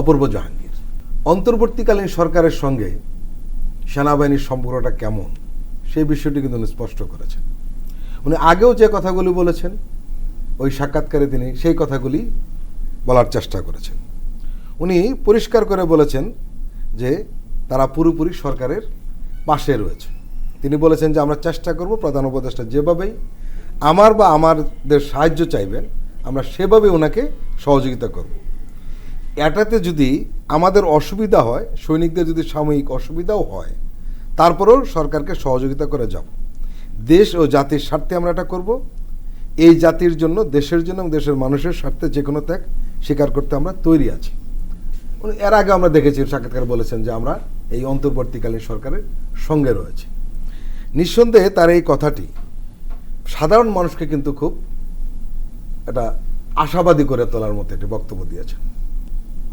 অপূর্ব জাহাঙ্গীর। অন্তর্বর্তীকালীন সরকারের সঙ্গে সেনাবাহিনীর সম্পর্কটা কেমন সেই বিষয়টি কিন্তু উনি স্পষ্ট করেছেন। উনি আগেও যে কথাগুলি বলেছেন ওই সাক্ষাৎকারে তিনি সেই কথাগুলি বলার চেষ্টা করেছেন। উনি পরিষ্কার করে বলেছেন যে তারা পুরোপুরি সরকারের পাশে রয়েছে। তিনি বলেছেন যে আমরা চেষ্টা করব প্রধান উপদেষ্টা যেভাবেই আমার বা আমাদের সাহায্য চাইবেন আমরা সেভাবে ওনাকে সহযোগিতা করব। এটাতে যদি আমাদের অসুবিধা হয়, সৈনিকদের যদি সাময়িক অসুবিধাও হয়, তারপরেও সরকারকে সহযোগিতা করে যাব। দেশ ও জাতির স্বার্থে আমরা এটা করব। এই জাতির জন্য, দেশের জন্য এবং দেশের মানুষের স্বার্থে যে কোনো ত্যাগ স্বীকার করতে আমরা তৈরি আছি। এর আগে আমরা দেখেছি সাক্ষাৎকার বলেছেন যে আমরা এই অন্তর্বর্তীকালীন সরকারের সঙ্গে রয়েছি। নিঃসন্দেহে তার এই কথাটি সাধারণ মানুষকে কিন্তু খুব একটা আশাবাদী করে তোলার মতো একটি বক্তব্য দিয়েছেন।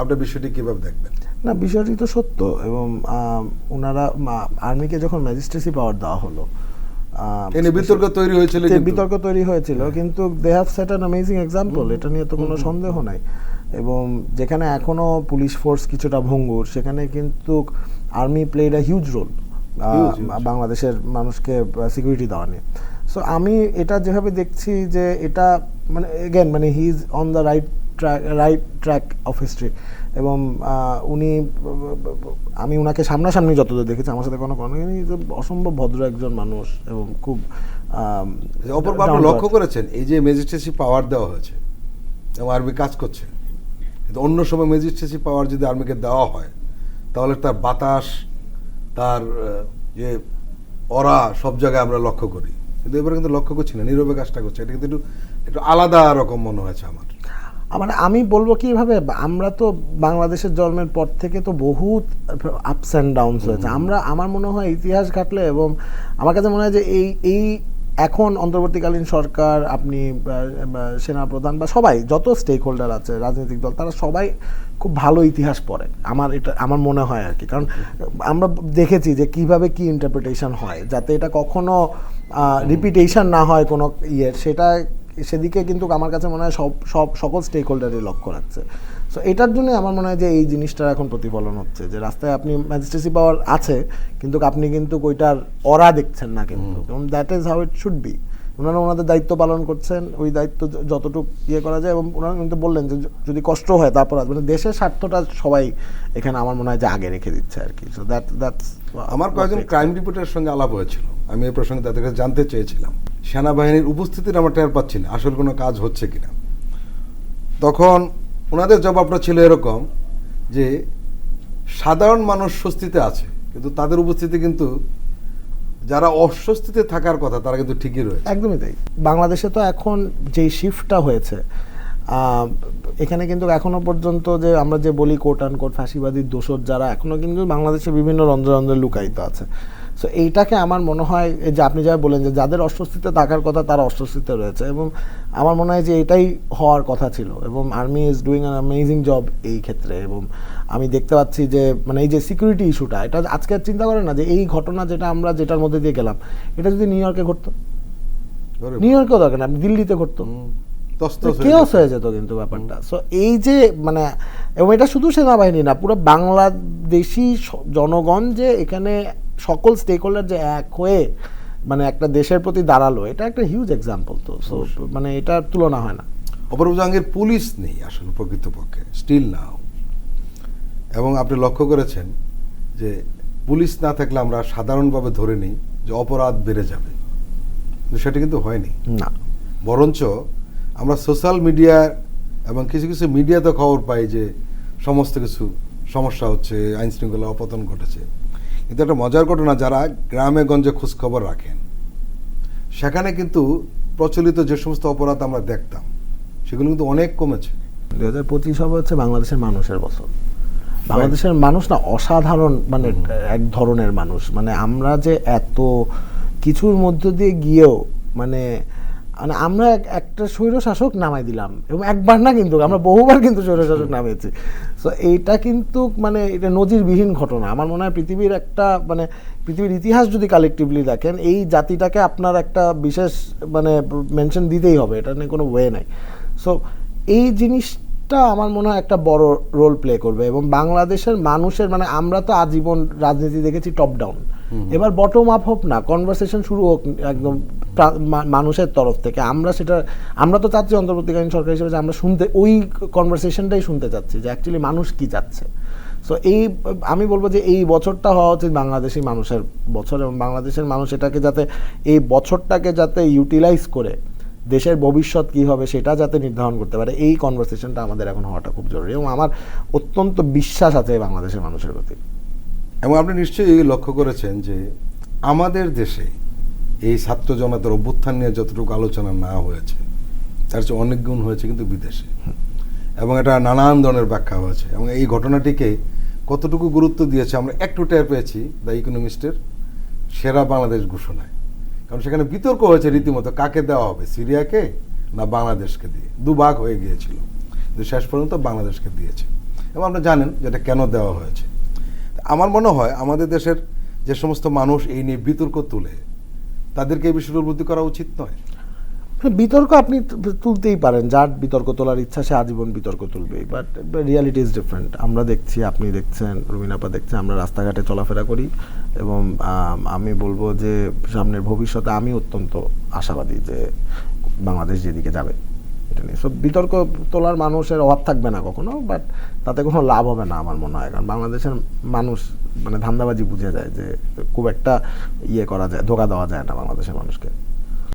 আপনার বিষয়টি কীভাবে দেখবেন? না, বিষয়টি তো সত্য। এবং ওনারা আর্মিকে যখন ম্যাজিস্ট্রেসি পাওয়ার দেওয়া হলো, বিতর্ক তৈরি হয়েছিল, কিন্তু they have set an amazing example, এটা নিয়ে তো কোনো সন্দেহ নাই। এবং যেখানে এখনো পুলিশ ফোর্স কিছুটা ভঙ্গুর, সেখানে কিন্তু army played a huge role বাংলাদেশের মানুষকে সিকিউরিটি দেওয়া নিয়ে। সো আমি এটা যেভাবে দেখছি যে এটা মানে এগেন মানে he is on the right track of history. এবং উনি, আমি ওনাকে সামনাসামনি যতদূর দেখেছি, আমার সাথে কোনো অসম্ভব ভদ্র একজন মানুষ এবং খুব অপূর্ব। আপনি লক্ষ্য করেছেন এই যে ম্যাজিস্ট্রেসি পাওয়ার দেওয়া হয়েছে এবং আর্মি কাজ করছে, কিন্তু অন্য সময় ম্যাজিস্ট্রেসি পাওয়ার যদি আর্মিকে দেওয়া হয় তাহলে তার বাতাস, তার যে অরা সব জায়গায় আমরা লক্ষ্য করি, কিন্তু এবারে কিন্তু লক্ষ্য করছি না, নীরবে কাজটা করছে। এটা কিন্তু একটু আলাদা রকম মনে হয়েছে আমার। মানে আমি বলবো কিভাবে, আমরা তো বাংলাদেশের জন্মের পর থেকে তো বহুত আপস অ্যান্ড ডাউনস হয়েছে। আমার মনে হয় ইতিহাস ঘাটলে, এবং আমার কাছে মনে হয় যে এই এখন অন্তর্বর্তীকালীন সরকার, আপনি সেনাপ্রধান বা সবাই যত স্টেক হোল্ডার আছে, রাজনৈতিক দল, তারা সবাই খুব ভালো ইতিহাস পড়ে, আমার মনে হয় আর কি। কারণ আমরা দেখেছি যে কিভাবে কি ইন্টারপ্রিটেশন হয়, যাতে এটা কখনো রিপিটেশন না হয় কোনো সেদিকে কিন্তু আমার কাছে মনে হয় সকল স্টেক হোল্ডারই লক্ষ্য রাখছে। সো এটার জন্য আমার মনে হয় যে এই জিনিসটার এখন প্রতিফলন হচ্ছে, যে রাস্তায় আপনি ম্যাজিস্ট্রেসি পাওয়ার আছে কিন্তু আপনি কিন্তু ওইটার অরা দেখছেন না, কিন্তু that is how it should be. ওনারা ওনাদের দায়িত্ব পালন করছেন, ওই দায়িত্ব যতটুকু করা যায়। এবং ওনারা কিন্তু বললেন যে যদি কষ্ট হয় তারপর মানে দেশের স্বার্থটা সবাই এখানে আমার মনে হয় যে আগে রেখে দিচ্ছে আর কি। সো দ্যাটস আমার কয়েকজন ক্রাইম রিপোর্টারের সঙ্গে আলাপ হয়েছিল, আমি এই প্রসঙ্গে তাদের কাছে জানতে চেয়েছিলাম সেনাবাহিনীর উপস্থিতির আমরা টের পাচ্ছি না, আসলে কোনো কাজ হচ্ছে কিনা। তখন ওনাদের জবাবটা ছিল এরকম যে সাধারণ মানুষ স্বস্তিতে আছে, কিন্তু তাদের উপস্থিতি কিন্তু যারা অস্বস্তিতে থাকার কথা তারা কিন্তু ঠিকই রয়েছে। একদমই তাই। বাংলাদেশে তো এখন যেই শিফটটা হয়েছে, এখানে কিন্তু এখনো পর্যন্ত যে আমরা যে বলি কোট অ্যান্ড কোট ফ্যাসিবাদীর দোসর যারা এখনো কিন্তু বাংলাদেশে বিভিন্ন রন্ধ্রে রন্ধ্রে লুকায়িত আছে। সো এইটাকে আমার মনে হয় যে আপনি যা বলেন যে যাদের অস্বস্তিতে থাকার কথা তারা অস্বস্তিতে রয়েছে, এবং আমার মনে হয় যে এটাই হওয়ার কথা ছিল। এবং army is doing an amazing job এই ক্ষেত্রে। এবং আমি দেখতে পাচ্ছি যে মানে এই যে সিকিউরিটি ইস্যুটা, এটা আজকে চিন্তা করেন না যে এই ঘটনা যেটার মধ্যে দিয়ে গেলাম, এটা যদি নিউ ইয়র্কে ঘটতো, নিউ ইয়র্কেও দরকার না, দিল্লিতে ঘটতো, কেওস হয়ে যেত কিন্তু ব্যাপারটা। সো এই যে মানে, এবং এটা শুধু সেনাবাহিনী না, পুরো বাংলাদেশি জনগণ যে এখানে সকল স্টেক হোল্ডার যে এক হয়ে মানে একটা দেশের প্রতি দাঁড়ালো, এটা একটা হিউজ এক্সাম্পল। তো সো মানে এটার তুলনা হয় না। অপূর্ব জাহাঙ্গীর, পুলিশ নেই আসলে প্রকৃতপক্ষে, স্টিল নাও। এবং আপনি লক্ষ্য করেছেন যে পুলিশ না থাকলে আমরা সাধারণভাবে ধরে নিই যে অপরাধ বেড়ে যাবে, কিন্তু সেটা কিন্তু হয়নি না। বরঞ্চ আমরা সোশ্যাল মিডিয়া এবং কিছু কিছু মিডিয়াতে খবর পাই যে সমস্ত কিছু সমস্যা হচ্ছে, আইন শৃঙ্খলা অপতন ঘটেছে। কিন্তু একটা মজার ঘটনা, যারা গ্রামে গঞ্জে খোঁজখবর রাখেন, সেখানে কিন্তু প্রচলিত যে সমস্ত অপরাধ আমরা দেখতাম সেগুলো কিন্তু অনেক কমেছে। 2025 হবে হচ্ছে বাংলাদেশের মানুষের বছর। বাংলাদেশের মানুষ না অসাধারণ, মানে এক ধরনের মানুষ। মানে আমরা যে এত কিছুর মধ্য দিয়ে গিয়েও মানে আমরা একটা স্বৈরশাসক নামাই দিলাম, এবং একবার না কিন্তু আমরা বহুবার কিন্তু স্বৈরশাসক নামিয়েছি। সো এইটা কিন্তু মানে এটা নজিরবিহীন ঘটনা। আমার মনে হয় পৃথিবীর একটা মানে পৃথিবীর ইতিহাস যদি কালেকটিভলি দেখেন, এই জাতিটাকে আপনার একটা বিশেষ মানে মেনশন দিতেই হবে, এটা নিয়ে কোনো ওয়ে নাই। সো এই জিনিস এটা আমার মনে হয় একটা বড় রোল প্লে করবে, এবং বাংলাদেশের মানুষের মানে আমরা তো আজীবন রাজনীতি দেখেছি টপ ডাউন, এবার বটম আপ হোক না, কনভারসেশন শুরু হোক একদম মানুষের তরফ থেকে। আমরা তো চাচ্ছি অন্তর্বর্তীকালীন সরকার হিসেবে যে আমরা শুনতে ওই কনভারসেশনটাই শুনতে চাচ্ছি যে অ্যাকচুয়ালি মানুষ কি চাচ্ছে। সো আমি বলবো যে এই বছরটা হওয়া উচিত বাংলাদেশি মানুষের বছর, এবং বাংলাদেশের মানুষ এটাকে যাতে এই বছরটাকে যাতে ইউটিলাইজ করে দেশের ভবিষ্যৎ কী হবে সেটা যাতে নির্ধারণ করতে পারে, এই কনভারসেশনটা আমাদের এখন হওয়াটা খুব জরুরি, এবং আমার অত্যন্ত বিশ্বাস আছে বাংলাদেশের মানুষের প্রতি। এবং আপনি নিশ্চয়ই লক্ষ্য করেছেন যে আমাদের দেশে এই ছাত্র জনতার অভ্যুত্থান নিয়ে যতটুকু আলোচনা না হয়েছে তার চেয়ে অনেক গুণ হয়েছে কিন্তু বিদেশে, এবং এটা নানান ধরনের ব্যাখ্যা হয়েছে। এবং এই ঘটনাটিকে কতটুকু গুরুত্ব দিয়েছে আমরা একটু টের পেয়েছি দ্য ইকোনমিস্টের সেরা বাংলাদেশ ঘোষণায়, কারণ সেখানে বিতর্ক হয়েছে রীতিমতো কাকে দেওয়া হবে, সিরিয়াকে না বাংলাদেশকে দিয়ে, দুভাগ হয়ে গিয়েছিল, কিন্তু শেষ পর্যন্ত বাংলাদেশকে দিয়েছে। এবং আপনারা জানেন যেটা কেন দেওয়া হয়েছে। আমার মনে হয় আমাদের দেশের যে সমস্ত মানুষ এই নিয়ে বিতর্ক তুলে তাদেরকে এই বিষয়টা উদ্বুদ্ধ করা উচিত নয়। বিতর্ক আপনি তুলতেই পারেন, যার বিতর্ক তোলার ইচ্ছা সে আজীবন বিতর্ক তুলবেই, বাট রিয়ালিটি ইজ ডিফারেন্ট। আমরা দেখছি, আপনি দেখছেন, রুমিনাপা দেখছেন, আমরা রাস্তাঘাটে চলাফেরা করি, এবং আমি বলবো যে সামনের ভবিষ্যতে আমি অত্যন্ত আশাবাদী যে বাংলাদেশ যেদিকে যাবে এটা নিয়ে। সব বিতর্ক তোলার মানুষের অভাব থাকবে না কখনো, বাট তাতে কোনো লাভ হবে না আমার মনে হয়, কারণ বাংলাদেশের মানুষ মানে ধান্দাবাজি বুঝে যায় যে খুব একটা করা যায়, ধোকা দেওয়া যায় না বাংলাদেশের মানুষকে।